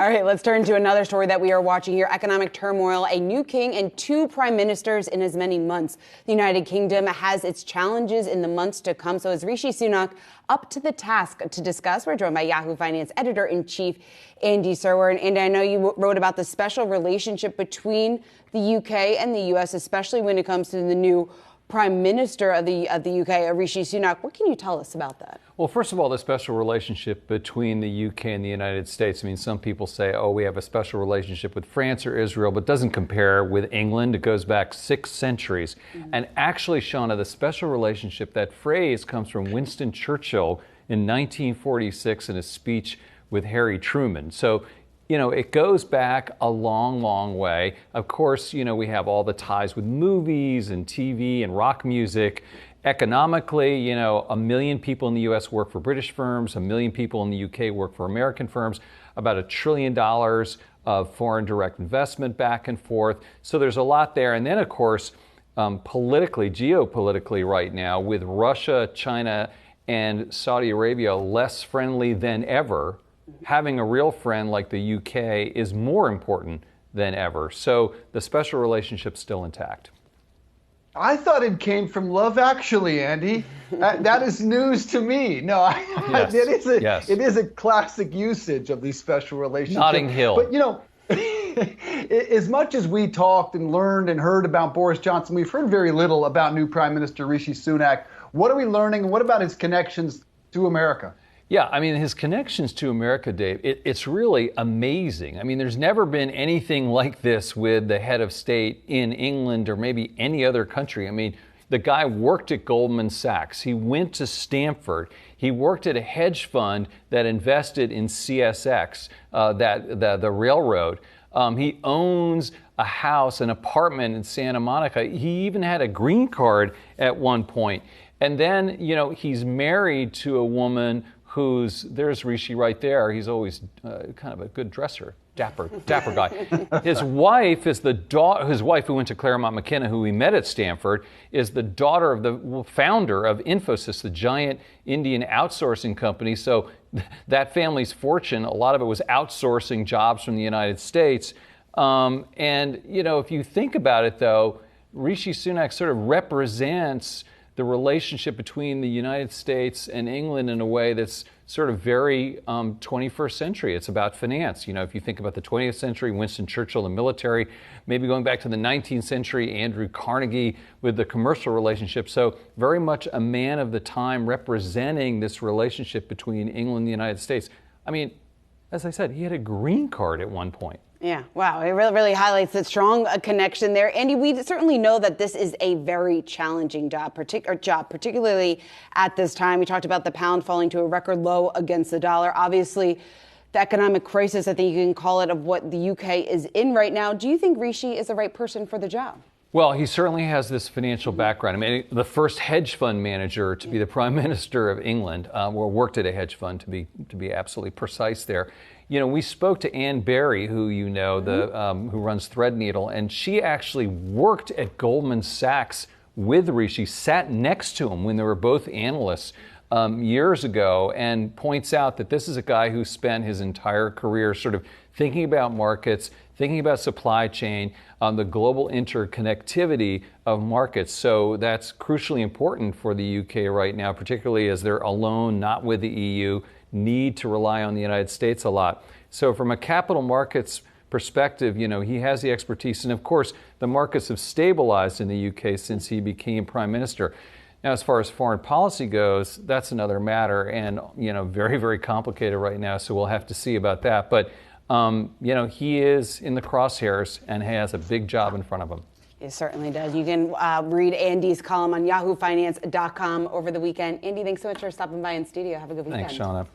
All right, let's turn to another story that we are watching here. Economic turmoil, a new king and two prime ministers in as many months. The United Kingdom has its challenges in the months to come. So is Rishi Sunak up to the task to discuss? We're joined by Yahoo Finance Editor-in-Chief Andy Serwer. And Andy, I know you wrote about the special relationship between the UK and the US, especially when it comes to the new Prime Minister of the UK, Rishi Sunak. What can you tell us about that? Well, first of all, the special relationship between the UK and the United States. I mean, some people say, oh, we have a special relationship with France or Israel, but doesn't compare with England. It goes back 6 centuries. And actually, Shauna, the special relationship, that phrase comes from Winston Churchill in 1946 in a speech with Harry Truman. So, you know, it goes back a long, long way. Of course, you know, we have all the ties with movies and TV and rock music. Economically, you know, 1 million people in the U.S. work for British firms, 1 million people in the U.K. work for American firms, about $1 trillion of foreign direct investment back and forth. So there's a lot there. And then, of course, politically, geopolitically right now, with Russia, China, and Saudi Arabia less friendly than ever, having a real friend like the UK is more important than ever. So the special relationship's still intact. I thought it came from Love Actually, Andy. That is news to me. No, Yes. It is a classic usage of these special relationships. Notting Hill. But, you know, as much as we talked and learned and heard about Boris Johnson, we've heard very little about new Prime Minister Rishi Sunak. What are we learning? And what about his connections to America? Yeah, I mean, his connections to America, Dave, it's really amazing. I mean, there's never been anything like this with the head of state in England or maybe any other country. I mean, the guy worked at Goldman Sachs. He went to Stanford. He worked at a hedge fund that invested in CSX, the railroad. He owns a house, an apartment in Santa Monica. He even had a green card at one point. And then, you know, he's married to a woman there's Rishi right there. He's always kind of a good dresser, dapper guy. His wife is his wife who went to Claremont McKenna, who we met at Stanford, is the daughter of the founder of Infosys, the giant Indian outsourcing company. So that family's fortune, a lot of it was outsourcing jobs from the United States. And, you know, if you think about it, though, Rishi Sunak sort of represents the relationship between the United States and England in a way that's sort of very 21st century. It's about finance. You know, if you think about the 20th century, Winston Churchill, the military, maybe going back to the 19th century, Andrew Carnegie with the commercial relationship. So very much a man of the time representing this relationship between England and the United States. I mean, as I said, he had a green card at one point. Yeah, wow. It really highlights the strong connection there. Andy, we certainly know that this is a very challenging job, particularly at this time. We talked about the pound falling to a record low against the dollar. Obviously, the economic crisis, I think you can call it, of what the UK is in right now. Do you think Rishi is the right person for the job? Well, he certainly has this financial background. I mean, the first hedge fund manager to be the Prime Minister of England, or worked at a hedge fund, to be absolutely precise there. You know, we spoke to Ann Berry, who you know, who runs Threadneedle, and she actually worked at Goldman Sachs with Rishi, sat next to him when they were both analysts years ago, and points out that this is a guy who spent his entire career sort of thinking about markets, thinking about supply chain, the global interconnectivity of markets. So that's crucially important for the UK right now, particularly as they're alone, not with the EU, need to rely on the United States a lot. So from a capital markets perspective, you know, he has the expertise. And of course, the markets have stabilized in the UK since he became Prime Minister. Now, as far as foreign policy goes, that's another matter and, you know, very, very complicated right now. So we'll have to see about that. But, you know, he is in the crosshairs and has a big job in front of him. It certainly does. You can read Andy's column on yahoofinance.com over the weekend. Andy, thanks so much for stopping by in studio. Have a good weekend. Thanks, Shauna.